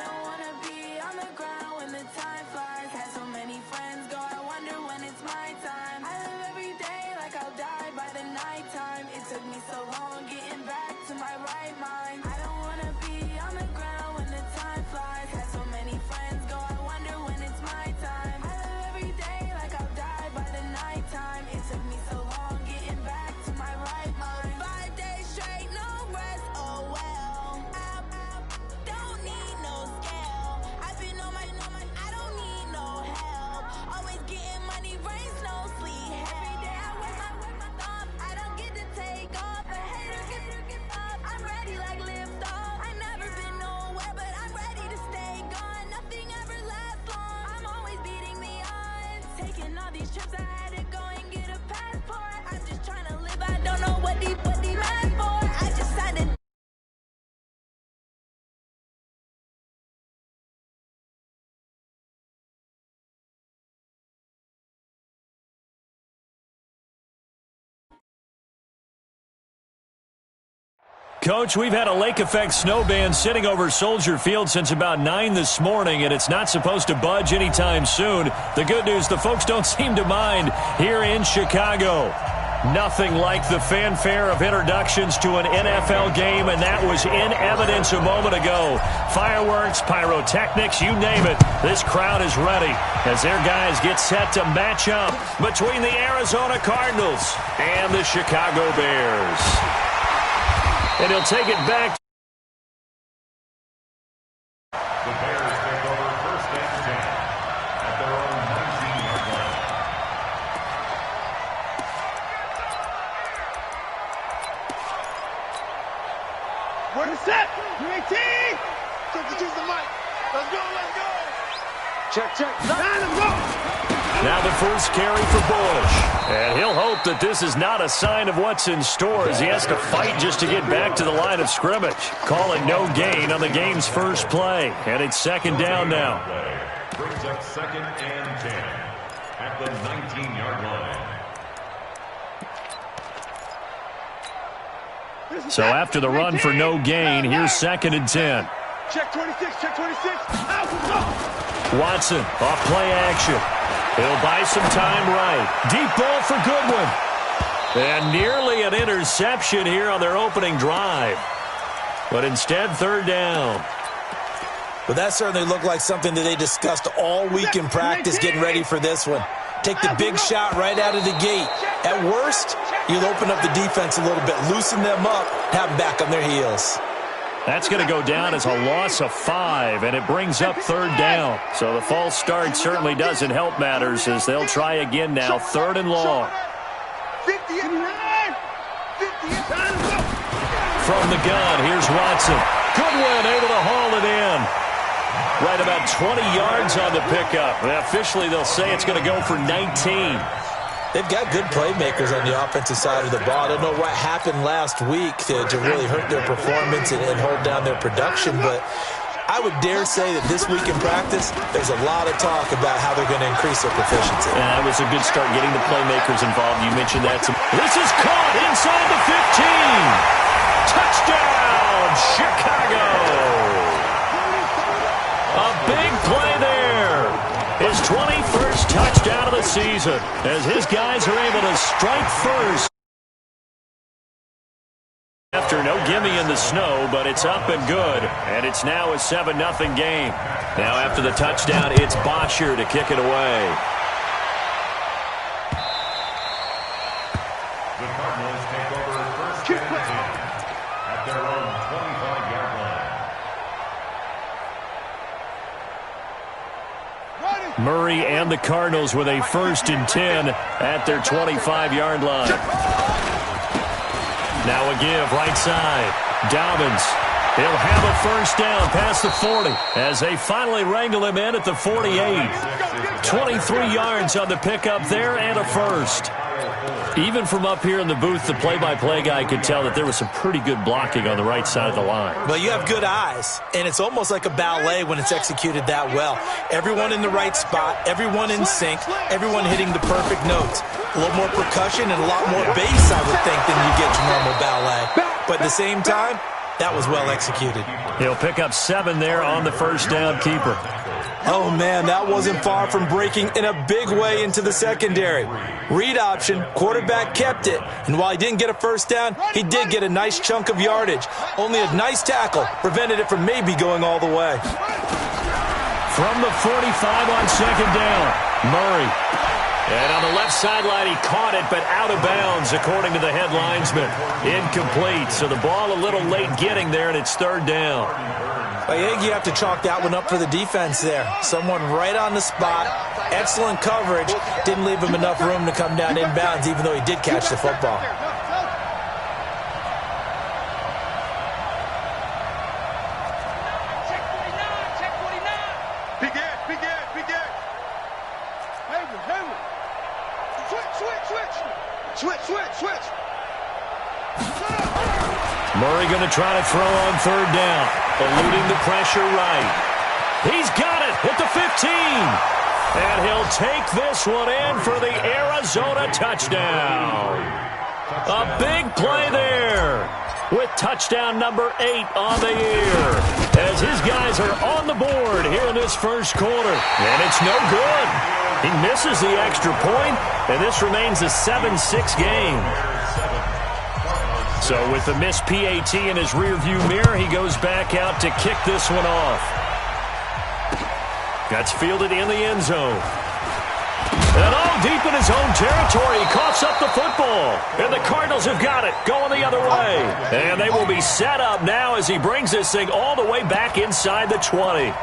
don't wanna be on the ground when the time flies. Had so many friends go, I wonder when it's my time. I live every day like I'll die by the nighttime. It took me so long getting back to my right mind. I don't wanna be on the ground when the time flies. Had so many friends go, I wonder when it's my time. I live every day like I'll die by the nighttime. It took me so long getting back to my right mind. 5 days straight, no rest, oh well. Don't need no scale. I've been on my, I don't need no help. Always getting money, rains, no sleep. Every day I work my thumb. I don't get to take off. A hater get up. I'm ready like lift off. I've never been nowhere, but I'm ready to stay gone. Nothing ever lasts long. I'm always beating the odds. Taking all these trips, I had to go and get a passport. I'm just trying to live. I don't know what they mad for. I just signed a Coach, we've had a lake effect snow band sitting over Soldier Field since about 9 this morning, and it's not supposed to budge anytime soon. The good news, the folks don't seem to mind here in Chicago. Nothing like the fanfare of introductions to an NFL game, and that was in evidence a moment ago. Fireworks, pyrotechnics, you name it. This crowd is ready as their guys get set to match up between the Arizona Cardinals and the Chicago Bears. And he'll take it back. The Bears take over first and 10 at their own 19-yard line. Where is set? UAT! Choose the mic. Let's go, let's go. Check. Let's go. Now the first carry for Bush. And he'll hope that this is not a sign of what's in store as he has to fight just to get back to the line of scrimmage. Calling no gain on the game's first play. And it's second down now. Brings up second and 10 at the 19-yard line. So after the run for no gain, here's second and 10. Check 26. Out. Watson off play action. He'll buy some time right. Deep ball for Goodwin. And nearly an interception here on their opening drive. But instead, third down. Well, that certainly looked like something that they discussed all week in practice getting ready for this one. Take the big shot right out of the gate. At worst, you'll open up the defense a little bit, loosen them up, have them back on their heels. That's going to go down as a loss of 5, and it brings up third down. So the false start certainly doesn't help matters as they'll try again now, third and long. From the gun, here's Watson. Goodwin able to haul it in. Right about 20 yards on the pickup. And officially, they'll say it's going to go for 19. They've got good playmakers on the offensive side of the ball. I don't know what happened last week to really hurt their performance and hold down their production, but I would dare say that this week in practice, there's a lot of talk about how they're going to increase their proficiency. And that was a good start getting the playmakers involved. You mentioned that. This is caught inside the 15. Touchdown, Chicago. A big play there. His 21st touchdown of the season as his guys are able to strike first. After no gimme in the snow, but it's up and good. And it's now a 7-0 game. Now after the touchdown, it's Bosher to kick it away. The Cardinals take over first and 10 at their own 25-yard line. Murray and the Cardinals with a first and 10 at their 25-yard line. Now a give right side. Dobbins. He'll have a first down past the 40 as they finally wrangle him in at the 48. 23 yards on the pickup there and a first. Even from up here in the booth, the play-by-play guy could tell that there was some pretty good blocking on the right side of the line. Well, you have good eyes, and it's almost like a ballet when it's executed that well. Everyone in the right spot, everyone in sync, everyone hitting the perfect notes. A little more percussion and a lot more bass, I would think, than you get to normal ballet. But at the same time, That was well executed. He'll pick up 7 there on the first down keeper. Oh, man, that wasn't far from breaking in a big way into the secondary. Read option, quarterback kept it, and while he didn't get a first down, he did get a nice chunk of yardage. Only a nice tackle prevented it from maybe going all the way. From the 45 on second down, Murray. And on the left sideline, he caught it, but out of bounds, according to the head linesman. Incomplete, so the ball a little late getting there, and it's third down. I think you have to chalk that one up for the defense there. Someone right on the spot, excellent coverage, didn't leave him enough room to come down inbounds, even though he did catch the football. Switch. Murray going to try to throw on third down, eluding the pressure right. He's got it at the 15. And he'll take this one in for the Arizona touchdown. A big play there with touchdown number 8 on the year as his guys are on the board here in this first quarter. And it's no good. He misses the extra point, and this remains a 7-6 game. So with the missed PAT in his rearview mirror, he goes back out to kick this one off. That's fielded in the end zone. And deep in his own territory, he coughs up the football. And the Cardinals have got it, going the other way. And they will be set up now as he brings this thing all the way back inside the 20.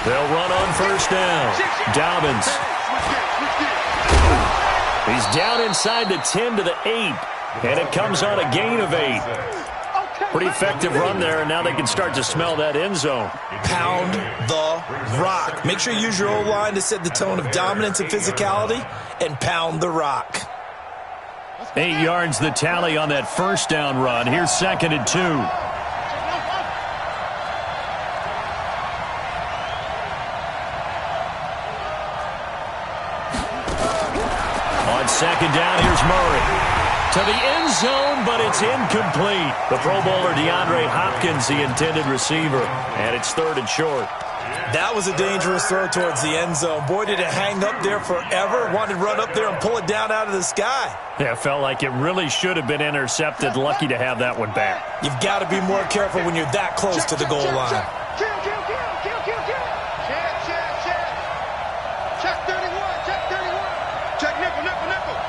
They'll run on first down. Dobbins. He's down inside the 10 to the 8. And it comes on a gain of 8. Pretty effective run there, and now they can start to smell that end zone. Pound the rock. Make sure you use your O-line to set the tone of dominance and physicality, and pound the rock. 8 yards the tally on that first down run. Here's 2nd and 2. Second down, here's Murray. To the end zone, but it's incomplete. The Pro Bowler DeAndre Hopkins, the intended receiver. And it's 3rd and short. That was a dangerous throw towards the end zone. Boy, did it hang up there forever. Wanted to run up there and pull it down out of the sky. Yeah, it felt like it really should have been intercepted. Lucky to have that one back. You've got to be more careful when you're that close to the goal line. Check 31. Check nickel.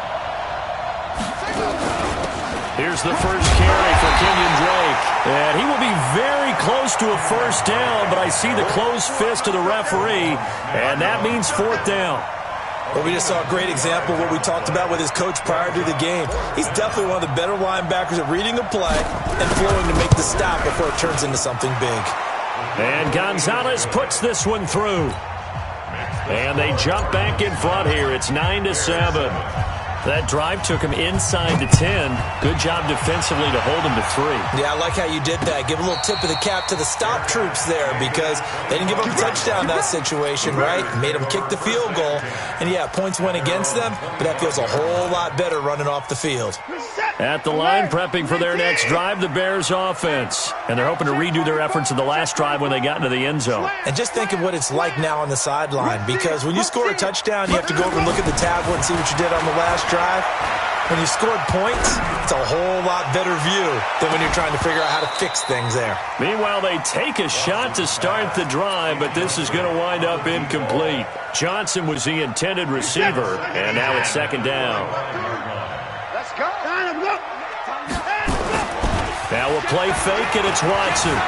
Here's the first carry for Kenyon Drake. And he will be very close to a first down, but I see the closed fist of the referee, and that means 4th down. Well, we just saw a great example of what we talked about with his coach prior to the game. He's definitely one of the better linebackers at reading a play and flowing to make the stop before it turns into something big. And Gonzalez puts this one through. And they jump back in front here. It's 9-7. That drive took him inside the 10. Good job defensively to hold him to 3. Yeah, I like how you did that. Give a little tip of the cap to the stop troops there because they didn't give up a touchdown in that situation, right? Made them kick the field goal. And, yeah, points went against them, but that feels a whole lot better running off the field. At the line, prepping for their next drive, the Bears offense. And they're hoping to redo their efforts in the last drive when they got into the end zone. And just think of what it's like now on the sideline because when you score a touchdown, you have to go over and look at the tablet and see what you did on the last drive. When you scored points, it's a whole lot better view than when you're trying to figure out how to fix things there. Meanwhile, they take a shot to start the drive, but this is going to wind up incomplete. Johnson was the intended receiver, and now it's 2nd down. Let's go. Now we'll play fake, and it's Watson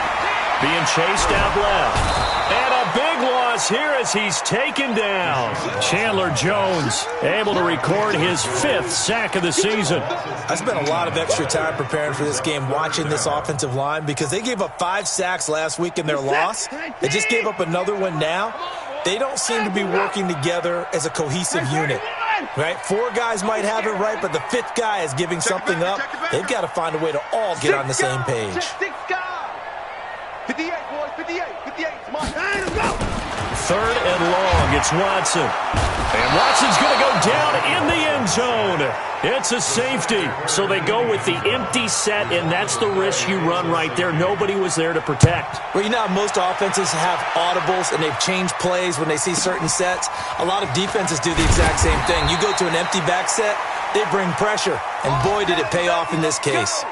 being chased out left. And a big loss here as he's taken down. Chandler Jones able to record his 5th sack of the season. I spent a lot of extra time preparing for this game watching this offensive line because they gave up 5 sacks last week in their loss. They just gave up another one now. They don't seem to be working together as a cohesive unit. Right? 4 guys might have it right, but the 5th guy is giving something up. They've got to find a way to all get on the same page. 58, boys, 58. 58, come on. Let's go. Third and long, it's Watson. And Watson's going to go down in the end zone. It's a safety. So they go with the empty set, and that's the risk you run right there. Nobody was there to protect. Well, you know how most offenses have audibles, and they've changed plays when they see certain sets. A lot of defenses do the exact same thing. You go to an empty back set, they bring pressure. And boy, did it pay off in this case.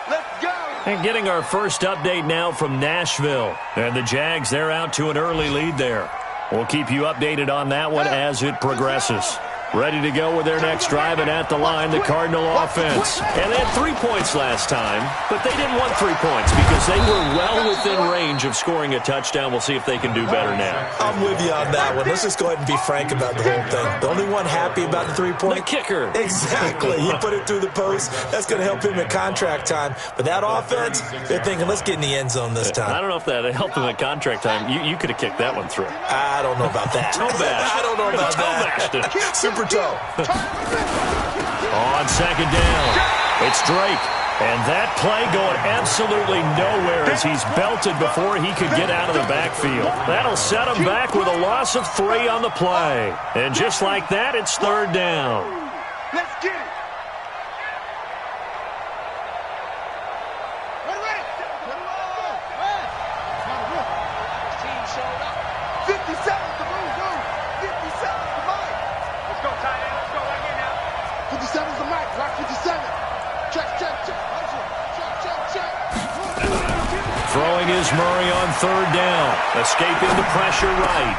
Let's go. And getting our first update now from Nashville. And the Jags, they're out to an early lead there. We'll keep you updated on that one as it progresses. Ready to go with their next drive, and at the line, the Cardinal offense. And they had 3 points last time, but they didn't want 3 points because they were well within range of scoring a touchdown. We'll see if they can do better now. I'm with you on that one. Let's just go ahead and be frank about the whole thing. The only one happy about the 3-point? The kicker. Exactly. He put it through the post. That's going to help him in contract time. But that offense, they're thinking, let's get in the end zone this time. I don't know if that helped him at contract time. You could have kicked that one through. I don't know about that. Toe bash. I don't know about that. Super toe. On second down, it's Drake. And that play going absolutely nowhere as he's belted before he could get out of the backfield. That'll set him back with a loss of 3 on the play. And just like that, it's third down. Let's get it. Throwing is Murray on third down. Escaping the pressure right.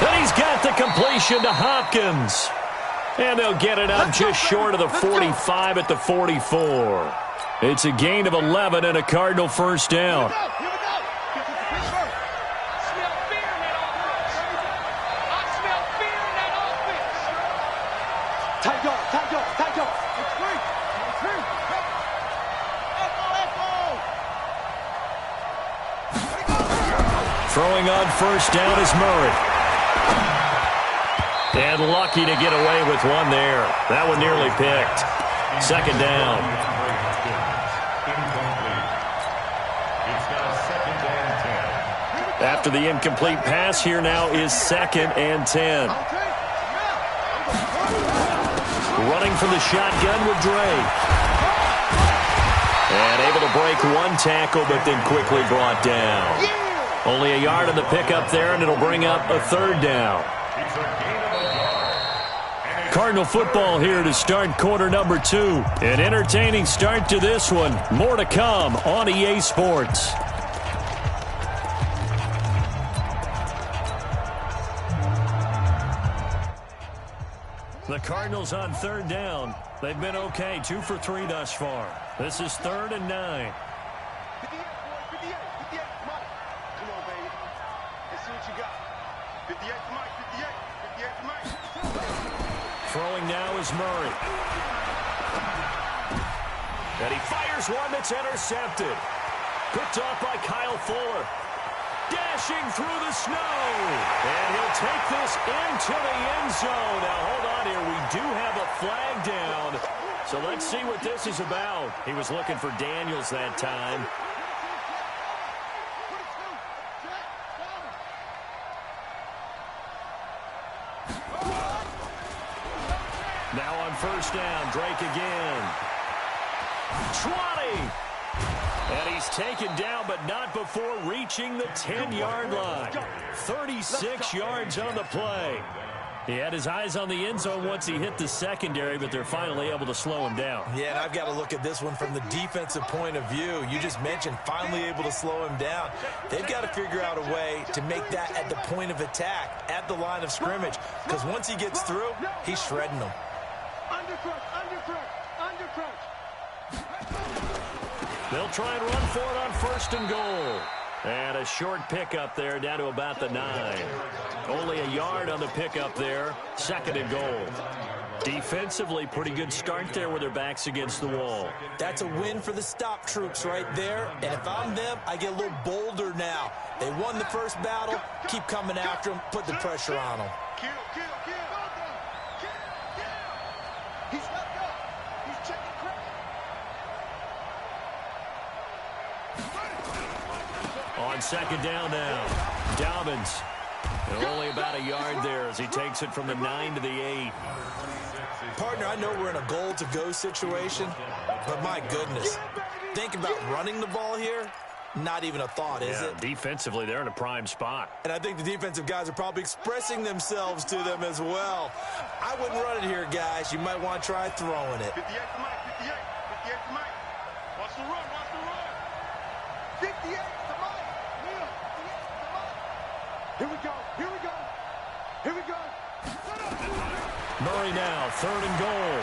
And he's got the completion to Hopkins. And they'll get it up just short of the 45 at the 44. It's a gain of 11 and a Cardinal first down. Throwing on first down is Murray. And lucky to get away with one there. That one nearly picked. Second down. After the incomplete pass, here now is second and 10. Running from the shotgun with Drake. And able to break one tackle, but then quickly brought down. Only a yard on the pickup there, and it'll bring up a third down. Cardinal football here to start quarter number 2. An entertaining start to this one. More to come on EA Sports. The Cardinals on third down. They've been okay, 2 for 3 thus far. This is 3rd and 9. Throwing now is Murray. And he fires one that's intercepted. Picked off by Kyle Fuller. Dashing through the snow. And he'll take this into the end zone. Now, hold on here. We do have a flag down. So let's see what this is about. He was looking for Daniels that time. Now on first down, Drake again. 20. And he's taken down, but not before reaching the 10-yard line. 36 yards on the play. He had his eyes on the end zone once he hit the secondary, but they're finally able to slow him down. Yeah, and I've got to look at this one from the defensive point of view. You just mentioned finally able to slow him down. They've got to figure out a way to make that at the point of attack, at the line of scrimmage, because once he gets through, he's shredding them. They'll try and run for it on first and goal. And a short pickup there down to about the 9. Only a yard on the pickup there. Second and goal. Defensively, pretty good start there with their backs against the wall. That's a win for the stop troops right there. And if I'm them, I get a little bolder now. They won the first battle. Keep coming after them. Put the pressure on them. On second down now, Dobbins. And only about a yard there as he takes it from the 9 to the 8. Partner, I know we're in a goal-to-go situation, but my goodness, think about running the ball here. Not even a thought, is it? Defensively, they're in a prime spot. And I think the defensive guys are probably expressing themselves to them as well. I wouldn't run it here, guys. You might want to try throwing it. 58 to Mike, 58 to Mike. Watch the run, watch the run. 58 to Mike. 58 to Mike. Here we go, here we go, here we go. Murray now, 3rd and goal.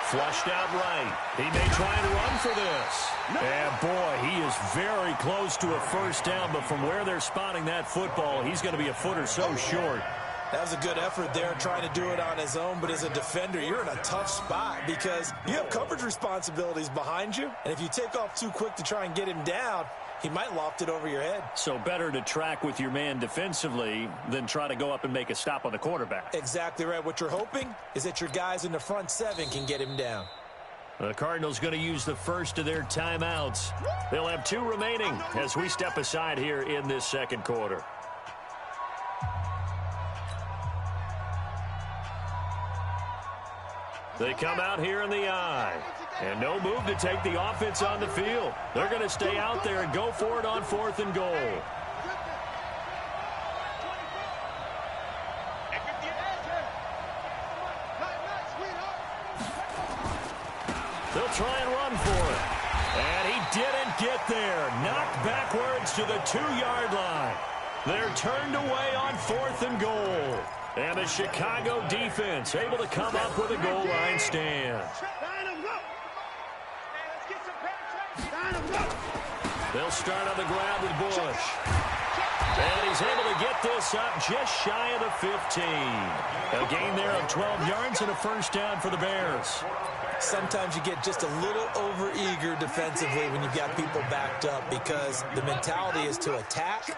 Flushed out right. He may try and run for this. And, boy, he is very close to a first down, but from where they're spotting that football, he's going to be a foot or so short. That was a good effort there, trying to do it on his own, but as a defender, you're in a tough spot because you have coverage responsibilities behind you, and if you take off too quick to try and get him down, he might loft it over your head. So better to track with your man defensively than try to go up and make a stop on the quarterback. Exactly right. What you're hoping is that your guys in the front 7 can get him down. The Cardinals going to use the first of their timeouts. They'll have 2 remaining as we step aside here in this second quarter. They come out here in the eye. And no move to take the offense on the field. They're going to stay out there and go for it on 4th and goal. They'll try and run for it. And he didn't get there. Knocked backwards to the 2-yard line. They're turned away on 4th and goal. And the Chicago defense able to come up with a goal line stand. They'll start on the ground with Bush. And he's able to get this up just shy of the 15. A gain there of 12 yards and a first down for the Bears. Sometimes you get just a little over-eager defensively when you've got people backed up because the mentality is to attack,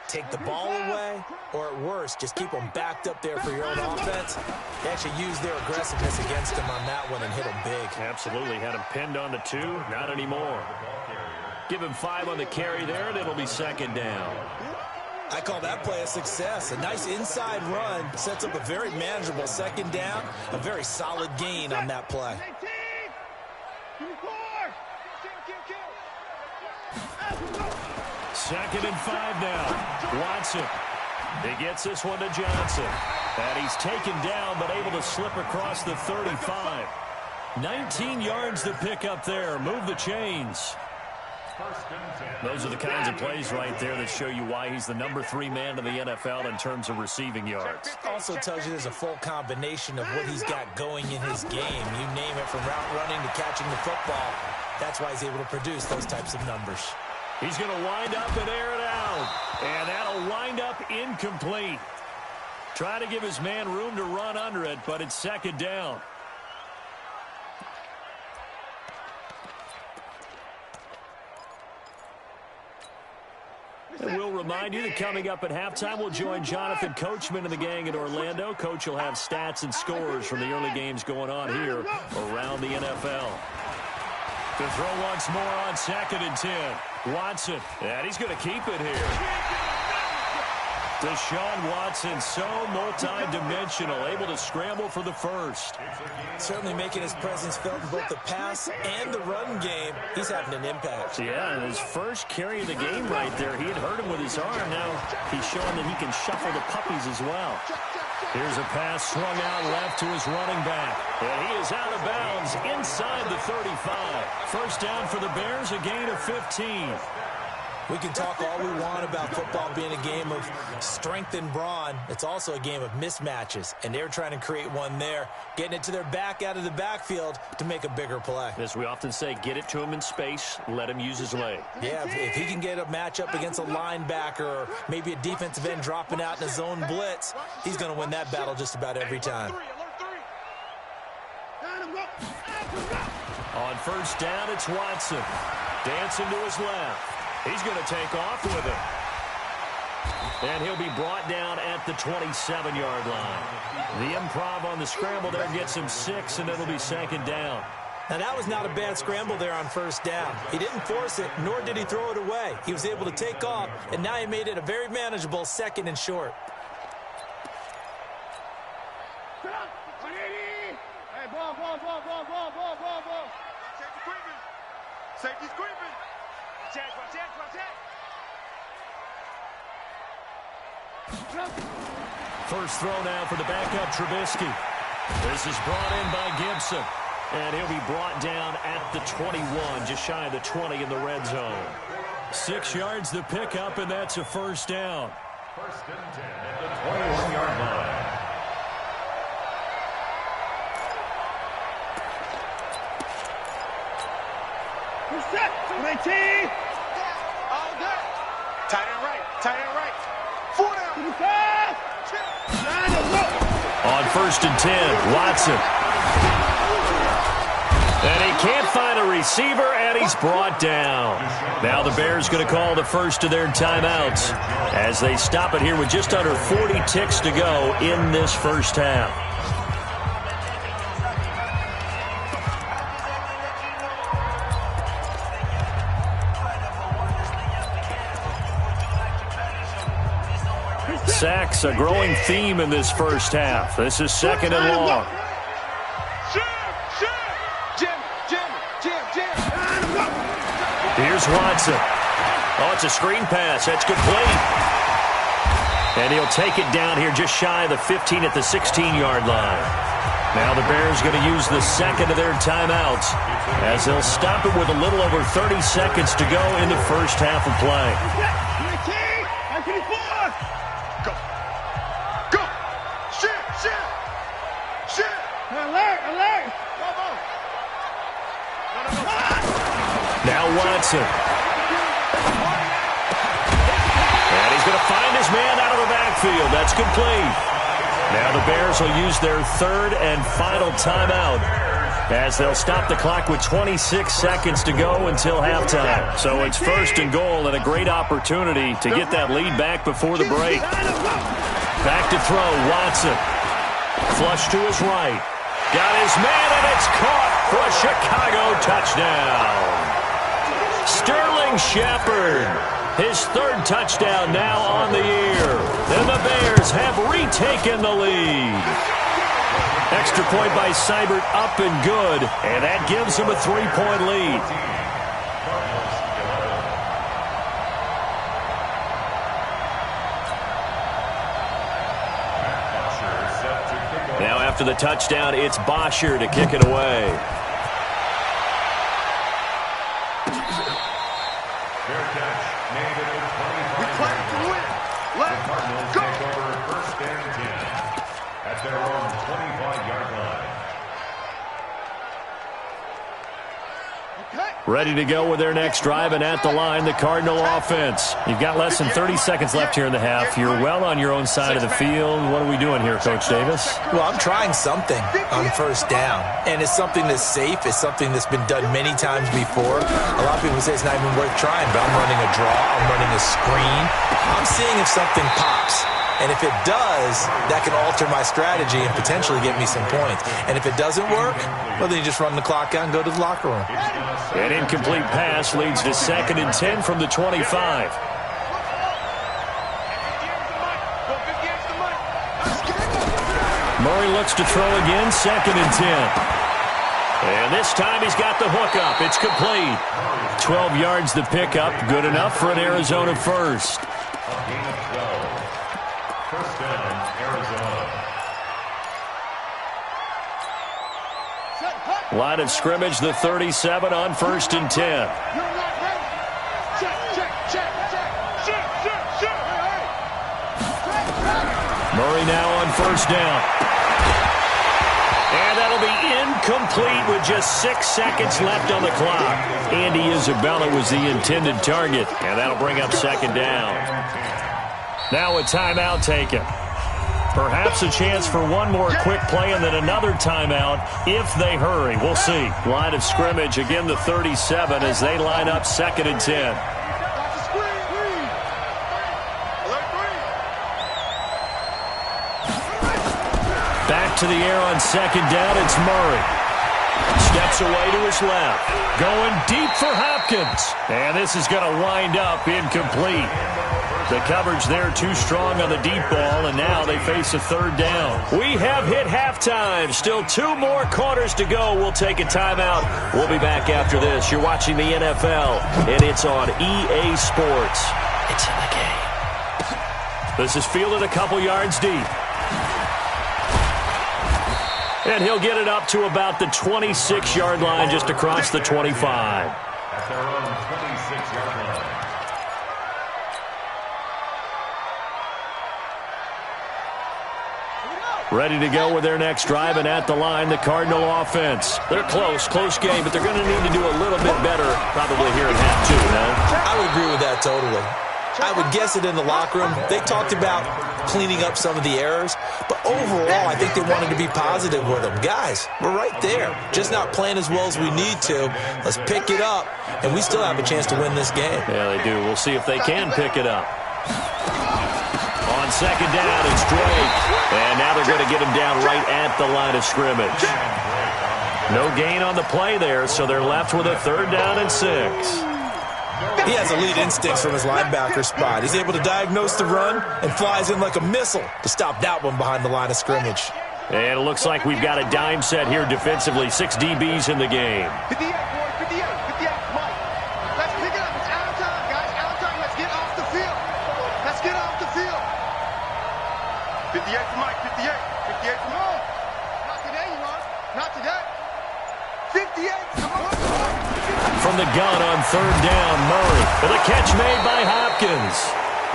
take the ball away, or at worst, just keep them backed up there for your own offense. They actually used their aggressiveness against them on that one and hit them big. Absolutely. Had him pinned on the 2. Not anymore. Give him 5 on the carry there, and it'll be second down. I call that play a success. A nice inside run sets up a very manageable second down. A very solid gain on that play. Second and 5 now. Watson. He gets this one to Johnson. And he's taken down, but able to slip across the 35. 19 yards to pick up there. Move the chains. Those are the kinds of plays right there that show you why he's the number 3 man in the NFL in terms of receiving yards. Also tells you there's a full combination of what he's got going in his game. You name it, from route running to catching the football. That's why he's able to produce those types of numbers. He's going to wind up and air it out. And that'll wind up incomplete. Trying to give his man room to run under it, but it's second down. And we'll remind you that coming up at halftime, we'll join Jonathan Coachman and the gang in Orlando. Coach will have stats and scores from the early games going on here around the NFL. To throw once more on 2nd and 10. Watson, and he's going to keep it here. Deshaun Watson, so multi-dimensional, able to scramble for the first. Certainly making his presence felt in both the pass and the run game. He's having an impact. Yeah, and his first carry of the game right there, he had hurt him with his arm. Now he's showing that he can shuffle the puppies as well. Here's a pass swung out left to his running back. And he is out of bounds inside the 35. First down for the Bears, a gain of 15. We can talk all we want about football being a game of strength and brawn. It's also a game of mismatches, and they're trying to create one there, getting it to their back out of the backfield to make a bigger play. As we often say, get it to him in space, let him use his leg. Yeah, if he can get a matchup against a linebacker or maybe a defensive end dropping out in a zone blitz, he's going to win that battle just about every time. On first down, it's Watson. Dancing to his left. He's going to take off with it. And he'll be brought down at the 27-yard line. The improv on the scramble there gets him 6, and it'll be second down. Now, that was not a bad scramble there on first down. He didn't force it, nor did he throw it away. He was able to take off, and now he made it a very manageable 2nd and short. Hey, ball. Safety creeping. Safety's creeping. Watch out. First throw now for the backup Trubisky. This is brought in by Gibson. And he'll be brought down at the 21, just shy of the 20 in the red zone. 6 yards the pickup, and that's a first down. First and 10 at the 21-yard line. Who's set? 18. All day. Tight end right. 4 down. 5. On first and 10, Watson. And he can't find a receiver, and he's brought down. Now the Bears going to call the first of their timeouts as they stop it here with just under 40 ticks to go in this first half. Sacks, a growing theme in this first half. This is 2nd and long. Here's Watson. Oh, it's a screen pass. That's complete. And he'll take it down here just shy of the 15 at the 16-yard line. Now the Bears going to use the 2nd of their timeouts as they'll stop it with a little over 30 seconds to go in the first half of play. Go. Shit. Alert. Now Watson. And he's going to find his man out of the backfield. That's complete. Now the Bears will use their 3rd and final timeout as they'll stop the clock with 26 seconds to go until halftime. So it's 1st and goal and a great opportunity to get that lead back before the break. Back to throw, Watson. Flush to his right. Got his man, and it's caught for a Chicago touchdown. Sterling Shepard, his 3rd touchdown now on the year. And the Bears have retaken the lead. Extra point by Seibert up and good, and that gives them a 3-point lead. Now after the touchdown, it's Bosher to kick it away. Fair catch made at the 25-yard line. The Cardinals take over first and 10 at their own 25-yard line. Ready to go with their next drive, and at the line, the Cardinal offense. You've got less than 30 seconds left here in the half. You're well on your own side of the field. What are we doing here, Coach Davis? Well, I'm trying something on first down, and it's something that's safe. It's something that's been done many times before. A lot of people say it's not even worth trying, but I'm running a draw. I'm running a screen. I'm seeing if something pops. And if it does, that can alter my strategy and potentially get me some points. And if it doesn't work, well, then you just run the clock out and go to the locker room. An incomplete pass leads to 2nd and 10 from the 25. Murray looks to throw again, 2nd and 10. And this time he's got the hook up. It's complete. 12 yards the pickup. Good enough for an Arizona first. First down, Arizona. Line of scrimmage, the 37 on 1st and 10. Murray now on first down. And that'll be incomplete with just 6 seconds left on the clock. Andy Isabella was the intended target, and that'll bring up 2nd down. Now a timeout taken. Perhaps a chance for one more quick play and then another timeout if they hurry. We'll see. Line of scrimmage, again the 37 as they line up 2nd and 10. Back to the air on 2nd down, it's Murray. Steps away to his left. Going deep for Hopkins. And this is going to wind up incomplete. The coverage there too strong on the deep ball, and now they face a third down. We have hit halftime. Still 2 more quarters to go. We'll take a timeout. We'll be back after this. You're watching the NFL, and it's on EA Sports. It's in the game. This is fielded a couple yards deep. And he'll get it up to about the 26-yard line, just across the 25. At their own 26-yard line. Ready to go with their next drive, and at the line, the Cardinal offense. They're close game, but they're going to need to do a little bit better probably here in half two, no? I would agree with that totally. I would guess it in the locker room. They talked about cleaning up some of the errors, but overall, I think they wanted to be positive with them. Guys, we're right there. Just not playing as well as we need to. Let's pick it up, and we still have a chance to win this game. Yeah, they do. We'll see if they can pick it up. On second down, it's Drake. And now they're going to get him down right at the line of scrimmage. No gain on the play there, so they're left with a third down and 6. He has elite instincts from his linebacker spot. He's able to diagnose the run and flies in like a missile to stop that one behind the line of scrimmage. And it looks like we've got a dime set here defensively. 6 DBs in the game. 58, boys, 58, 58. Come on. Let's pick it up. It's out of time, guys. Out of time. Let's get off the field. Let's get off the field. 58 for Mike. 58. 58 for Mike. Not today, you are. Not today. 58 for Mike. From the gun on third down, Murray. With a catch made by Hopkins.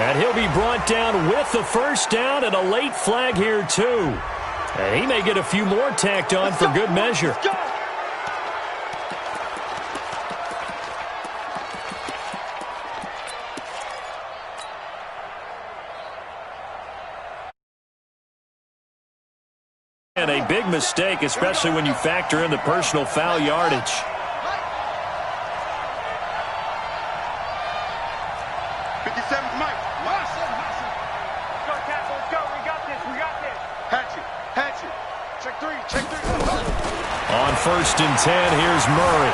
And he'll be brought down with the first down and a late flag here, too. And he may get a few more tacked on for good measure. And a big mistake, especially when you factor in the personal foul yardage. On first and 10, here's Murray.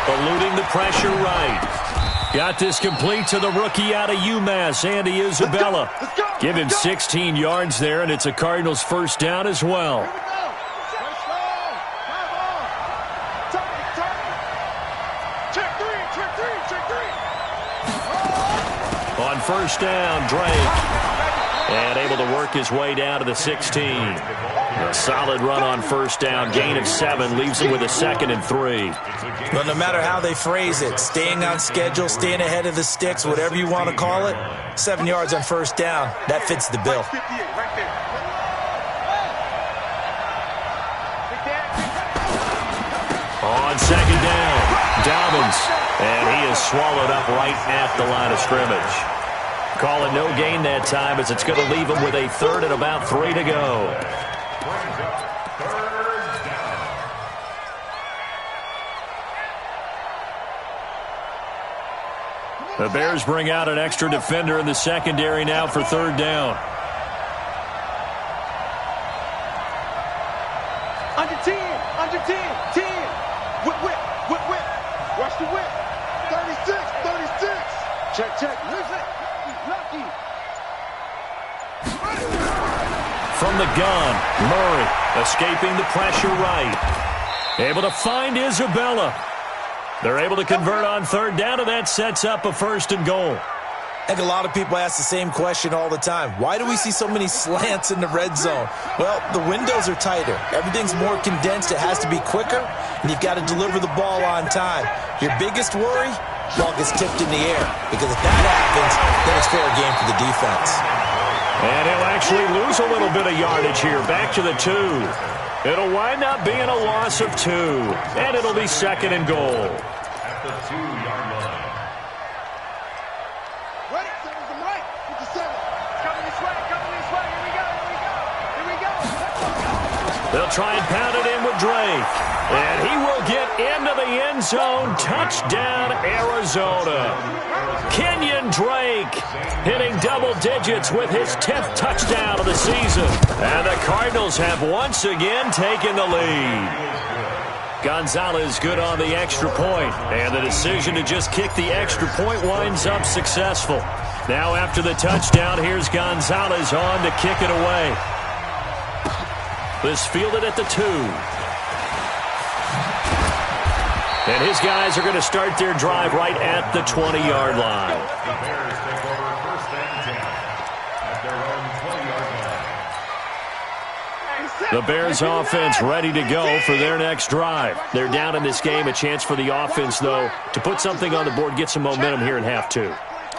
Eluding the pressure right. Got this complete to the rookie out of UMass, Andy Isabella. Give him 16 yards there, and it's a Cardinals first down as well. On first down, Drake. And able to work his way down to the 16. A solid run on first down. Gain of 7 leaves him with a 2nd and 3. But no matter how they phrase it, staying on schedule, staying ahead of the sticks, whatever you want to call it, 7 yards on first down, that fits the bill. On second down, Dobbins. And he is swallowed up right at the line of scrimmage. Call it no gain that time, as it's going to leave him with a 3rd and about 3 to go. The Bears bring out an extra defender in the secondary now for third down. Under 10, under 10, 10. Whip, whip, whip, whip. Watch the whip. 36, 36. Check, check. Lose it. Lucky. From the gun, Murray escaping the pressure right. Able to find Isabella. They're able to convert on third down, and that sets up a 1st and goal. I think a lot of people ask the same question all the time. Why do we see so many slants in the red zone? Well, the windows are tighter. Everything's more condensed. It has to be quicker, and you've got to deliver the ball on time. Your biggest worry? Ball gets tipped in the air, because if that happens, then it's fair game for the defense. And he'll actually lose a little bit of yardage here. Back to the 2. It'll wind up being a loss of 2, and it'll be 2nd and goal. At the 2-yard line. Ready? 7's the right. 57. Coming this way. Coming this way. Here we go. Here we go. Here we go. They'll try and pound it in with Drake. And he will get into the end zone. Touchdown, Arizona. Kenyon Drake hitting double digits with his 10th touchdown of the season. And the Cardinals have once again taken the lead. Gonzalez good on the extra point, and the decision to just kick the extra point winds up successful. Now after the touchdown, here's Gonzalez on to kick it away. This fielded at the 2. And his guys are going to start their drive right at the 20-yard line. The Bears take over first and 10 at their own 20-yard line. The Bears offense ready to go for their next drive. They're down in this game. A chance for the offense, though, to put something on the board, get some momentum here in half 2.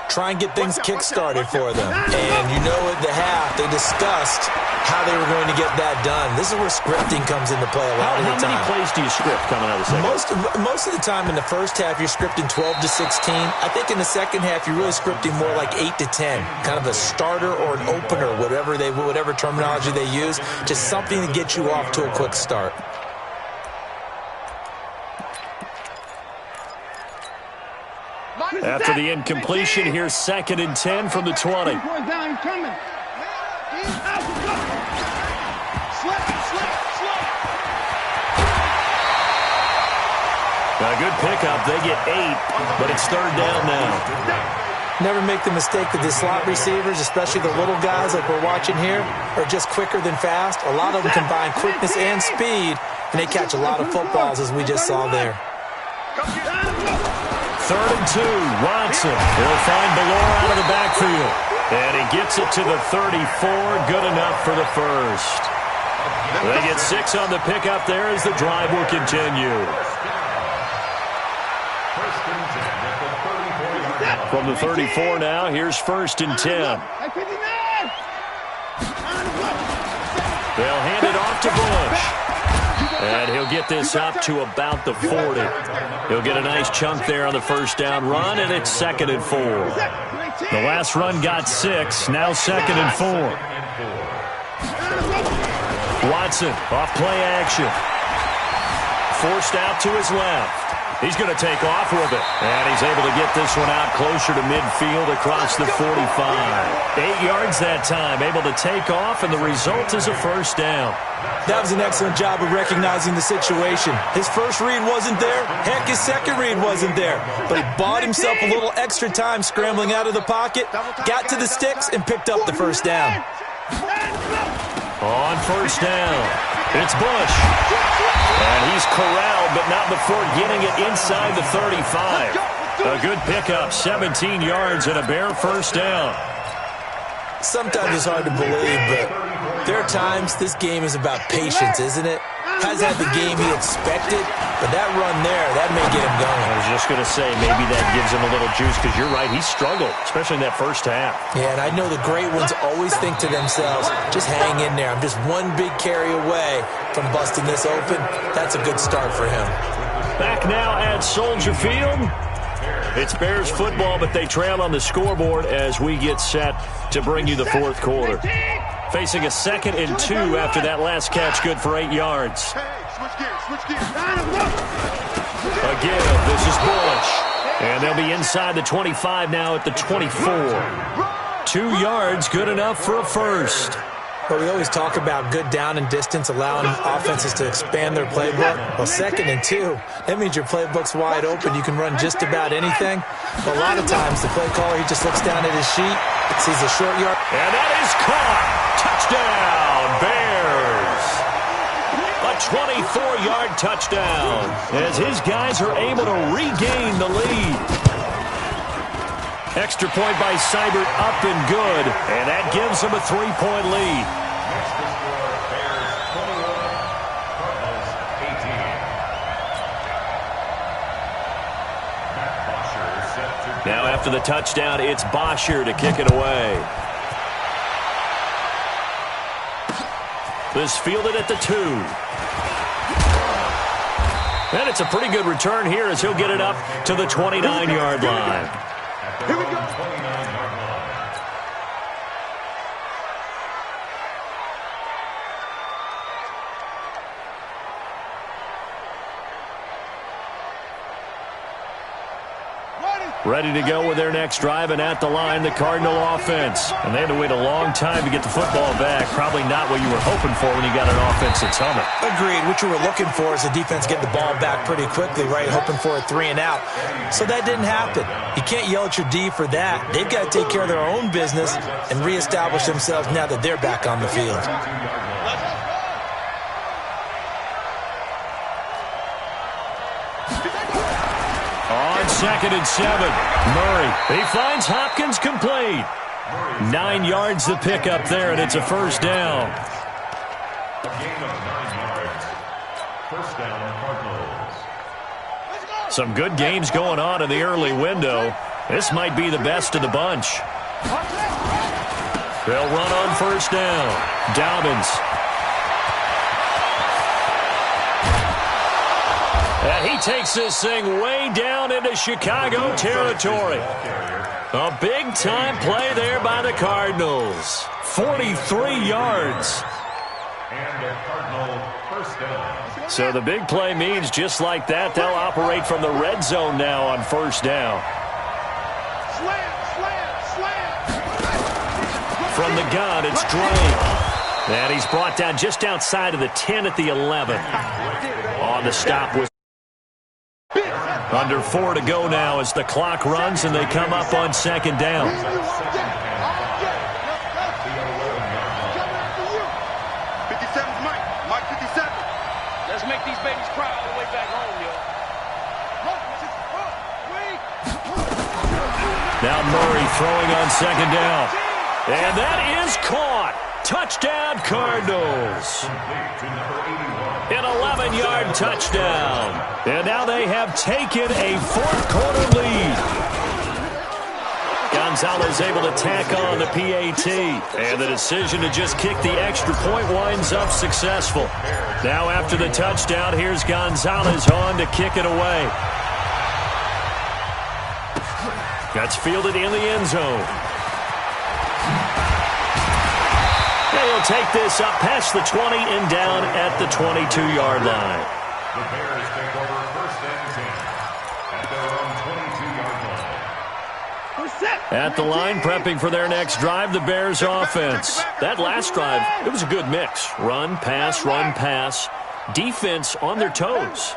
Try and get things kick-started for them. And you know at the half, they discussed how they were going to get that done. This is where scripting comes into play a lot of the time. How many plays do you script coming out of the second? Most of the time in the first half, you're scripting 12 to 16. I think in the second half, you're really scripting more like 8 to 10. Kind of a starter or an opener, whatever terminology they use. Just something to get you off to a quick start. After the incompletion, here's 2nd and 10 from the 20. A good pickup. They get 8, but it's 3rd down now. Never make the mistake that the slot receivers, especially the little guys like we're watching here, are just quicker than fast. A lot of them combine quickness and speed, and they catch a lot of footballs, as we just saw there. 3rd and 2. Watson will find Ballore out of the backfield. And he gets it to the 34. Good enough for the first. They get 6 on the pickup there as the drive will continue. From the 34 now, here's 1st and 10. They'll hand it off to Bush. And he'll get this up to about the 40. He'll get a nice chunk there on the first down run, and it's 2nd and 4. The last run got 6, now 2nd and 4. Watson off play action. Forced out to his left. He's going to take off with it. And he's able to get this one out closer to midfield across the 45. 8 yards that time, able to take off, and the result is a first down. That was an excellent job of recognizing the situation. His first read wasn't there. Heck, his second read wasn't there. But he bought himself a little extra time scrambling out of the pocket, got to the sticks, and picked up the first down. On first down, it's Bush. And he's corralled, but not before getting it inside the 35. A good pickup, 17 yards and a Bear first down. Sometimes it's hard to believe, but there are times this game is about patience, isn't it? Hasn't had the game he expected, but that run there, that may get him going. I was just going to say, maybe that gives him a little juice, because you're right, he struggled, especially in that first half. Yeah, and I know the great ones always think to themselves, just hang in there. I'm just one big carry away from busting this open. That's a good start for him. Back now at Soldier Field. It's Bears football, but they trail on the scoreboard as we get set to bring you the fourth quarter. Facing a 2nd and 2 after that last catch, good for 8 yards. Again, this is Bush. And they'll be inside the 25 now at the 24. 2 yards, good enough for a first. But we always talk about good down and distance, allowing offenses to expand their playbook. Well, 2nd and 2, that means your playbook's wide open. You can run just about anything. But a lot of times, the play caller, he just looks down at his sheet, sees a short yard. And that is caught. Touchdown, Bears. A 24-yard touchdown as his guys are able to regain the lead. Extra point by Seibert, up and good, and that gives them a 3-point lead. Next to score, Bears 21, Cardinals 18. Matt Bosher is set to... Now after the touchdown, it's Bosher to kick it away. This fielded at the 2. And it's a pretty good return here as he'll get it up to the 29-yard line. Here we go. 29-yard line. Ready? Ready to go with their next drive, and at the line, the Cardinal offense. And they had to wait a long time to get the football back. Probably not what you were hoping for when you got an offense that's humming. Agreed. What you were looking for is the defense getting the ball back pretty quickly, right? Hoping for a 3-and-out. So that didn't happen. You can't yell at your D for that. They've got to take care of their own business and reestablish themselves now that they're back on the field. On 2nd and 7, Murray. He finds Hopkins complete. 9 yards to pick up there, and it's a first down. A gain of 9 yards. First down, Cardinals. Some good games going on in the early window. This might be the best of the bunch. They'll run on first down. Dobbins. And he takes this thing way down into Chicago territory. A big-time play there by the Cardinals. 43 yards. And a Cardinal first down. So the big play means just like that, they'll operate from the red zone now on first down. From the gun, it's Drake. And he's brought down just outside of the 10 at the 11. On the stop with under 4 to go now as the clock runs and they come up on second down. 57's Mike. Mike 57. Let's make these babies cry all the way back home, yo. Now Murray throwing on second down. And that is caught. Touchdown, Cardinals. An 11-yard touchdown. And now they have taken a fourth-quarter lead. Gonzalez able to tack on the PAT. And the decision to just kick the extra point winds up successful. Now after the touchdown, here's Gonzalez on to kick it away. That's fielded in the end zone. They'll take this up past the 20 and down at the 22-yard line. The Bears take over first and 10 at their own 22-yard line. At the line, prepping for their next drive, the Bears offense. That last drive, it was a good mix. Run, pass, defense on their toes.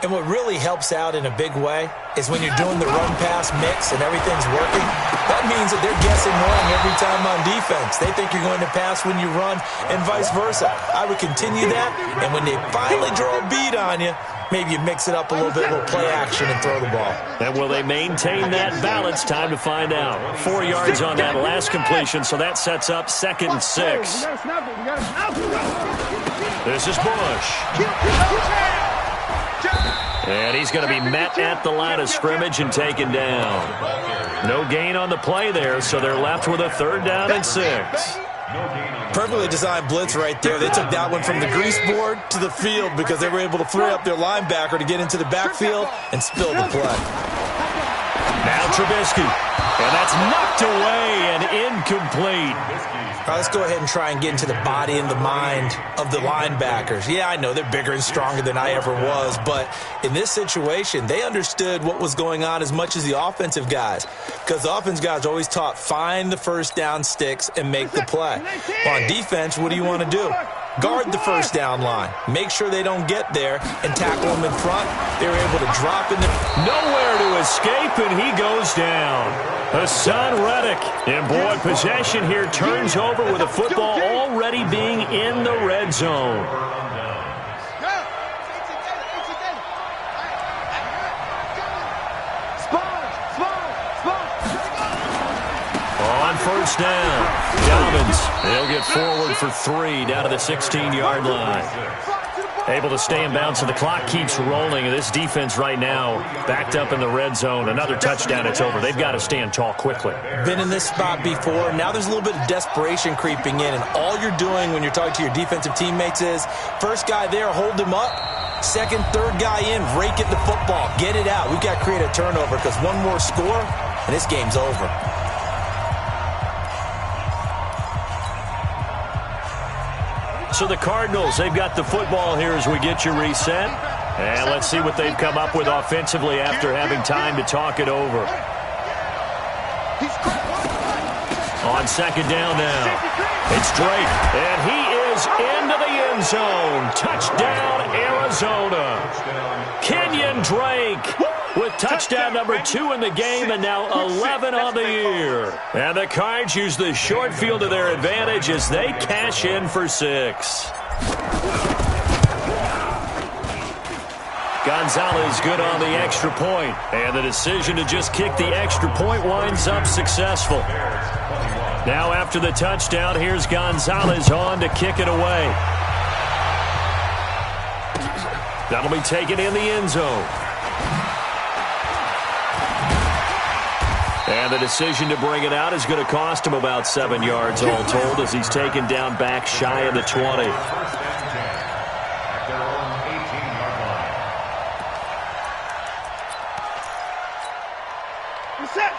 And what really helps out in a big way is when you're doing the run-pass mix and everything's working, that means that they're guessing wrong every time on defense. They think you're going to pass when you run and vice versa. I would continue that, and when they finally draw a beat on you, maybe you mix it up a little bit, a little play action, and throw the ball. And will they maintain that balance? Time to find out. 4 yards on that last completion, so that sets up 2nd and 6. This is Bush. And he's going to be met at the line of scrimmage and taken down. No gain on the play there, so they're left with a 3rd down and 6. Perfectly designed blitz right there. They took that one from the grease board to the field because they were able to free up their linebacker to get into the backfield and spill the play. Now Trubisky. And that's knocked away and incomplete. All right, let's go ahead and try and get into the body and the mind of the linebackers. Yeah, I know they're bigger and stronger than I ever was, but in this situation, they understood what was going on as much as the offensive guys, because the offensive guys are always taught, find the first down sticks and make the play. On defense, what do you want to do? Guard the first down line. Make sure they don't get there and tackle them in front. They were able to drop in the... Nowhere to escape, and he goes down. Hassan Reddick. And boy, possession here turns over with the football already being in the red zone. On first down, Dobbins. They'll get forward for 3 down to the 16-yard line. Able to stay in bounds, so the clock keeps rolling. This defense right now backed up in the red zone. Another touchdown, it's over. They've got to stand tall quickly. Been in this spot before. Now there's a little bit of desperation creeping in, and all you're doing when you're talking to your defensive teammates is, first guy there, hold him up. Second, third guy in, rake at the football. Get it out. We've got to create a turnover because one more score, and this game's over. So the Cardinals, they've got the football here as we get you reset. And let's see what they've come up with offensively after having time to talk it over. On second down now, it's Drake, and he is into the end zone. Touchdown, Arizona. Kenyon Drake with touchdown number 2 in the game and now 11 on the year. And the Cards use the short field to their advantage as they cash in for 6. Gonzalez good on the extra point, and the decision to just kick the extra point winds up successful. Now after the touchdown, here's Gonzalez on to kick it away. That'll be taken in the end zone. And the decision to bring it out is going to cost him about 7 yards all told as he's taken down back shy of the 20.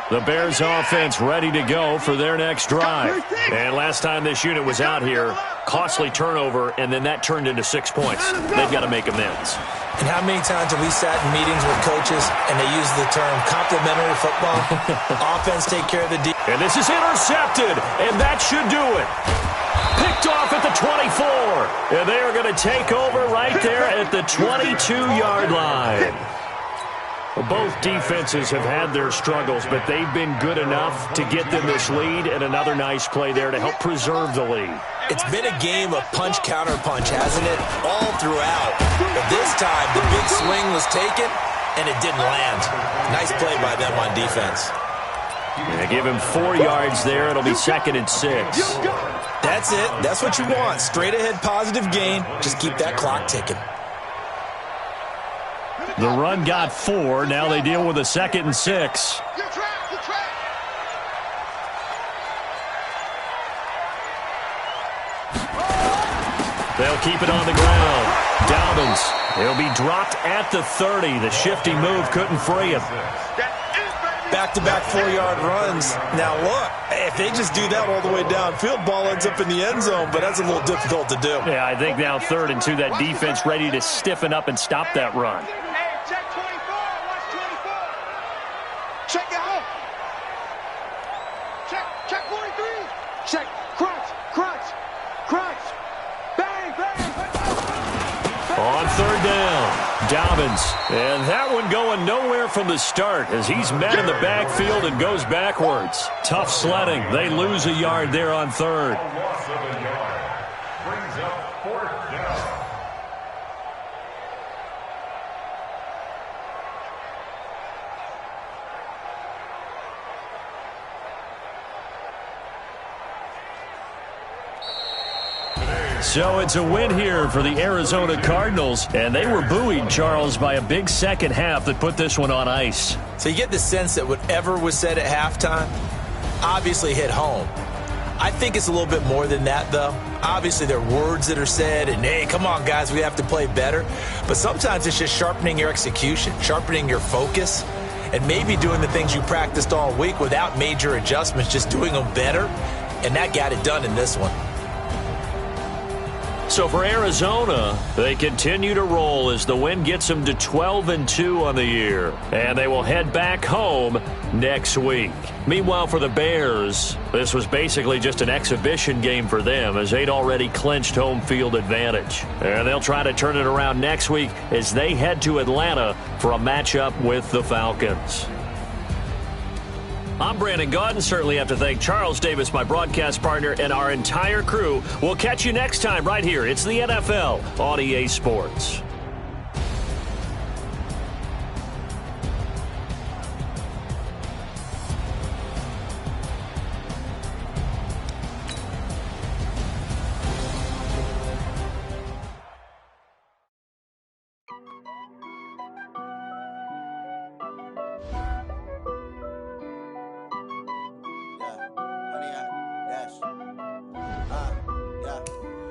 The Bears offense ready to go for their next drive. And last time this unit was out here, costly turnover, and then that turned into 6 points. They've got to make amends. And how many times have we sat in meetings with coaches and they use the term complementary football? Offense take care of the defense. And this is intercepted, and that should do it. Picked off at the 24. And they are going to take over right there at the 22-yard line. Both defenses have had their struggles, but they've been good enough to get them this lead, and another nice play there to help preserve the lead. It's been a game of punch-counter-punch, hasn't it? All throughout. But this time, the big swing was taken, and it didn't land. Nice play by them on defense. They give him 4 yards there. It'll be 2nd and 6. That's it. That's what you want. Straight ahead positive gain. Just keep that clock ticking. The run got 4. Now they deal with a 2nd and 6. They'll keep it on the ground. Dobbins, he'll be dropped at the 30. The shifty move couldn't free him. Back-to-back 4-yard runs. Now look, if they just do that all the way downfield, ball ends up in the end zone, but that's a little difficult to do. Yeah, I think now 3rd and 2, that defense ready to stiffen up and stop that run. Check out. Check 43. Check. Crunch. Bang. On 3rd down, Dobbins. And that one going nowhere from the start as he's met in the backfield and goes backwards. Tough sledding. They lose a yard there on 3rd. Loss of a yard. Brings up 4th down. So it's a win here for the Arizona Cardinals, and they were buoyed, Charles, by a big second half that put this one on ice. So you get the sense that whatever was said at halftime obviously hit home. I think it's a little bit more than that, though. Obviously, there are words that are said, and, hey, come on, guys, we have to play better. But sometimes it's just sharpening your execution, sharpening your focus, and maybe doing the things you practiced all week without major adjustments, just doing them better, and that got it done in this one. So for Arizona, they continue to roll as the win gets them to 12-2 on the year. And they will head back home next week. Meanwhile, for the Bears, this was basically just an exhibition game for them as they'd already clinched home field advantage. And they'll try to turn it around next week as they head to Atlanta for a matchup with the Falcons. I'm Brandon Gaudin. Certainly have to thank Charles Davis, my broadcast partner, and our entire crew. We'll catch you next time right here. It's the NFL on EA Sports.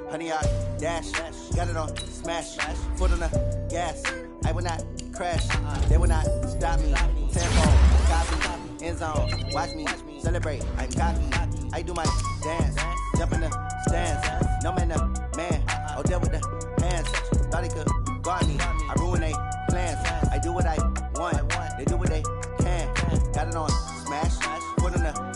Honey, I dash, got it on smash, foot on the gas. I will not crash, they will not stop me. Tempo, copy, end zone, watch me celebrate. I'm cocky, I do my dance, jump in the stands. No man, man, oh deal with the hands. Thought he could guard me, I ruin they plans. I do what I want, they do what they can. Got it on smash, foot on the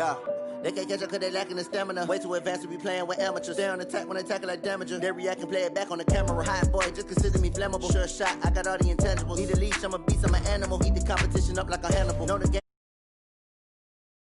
Yeah. They can't catch up cause they lacking the stamina. Way too advanced to be playing with amateurs. They on attack when they tackle like damager. They react and play it back on the camera. Hot boy, just consider me flammable. Sure shot, I got all the intangibles. Need a leash, I'm a beast, I'm an animal. Heat the competition up like a Hannibal. Know the game.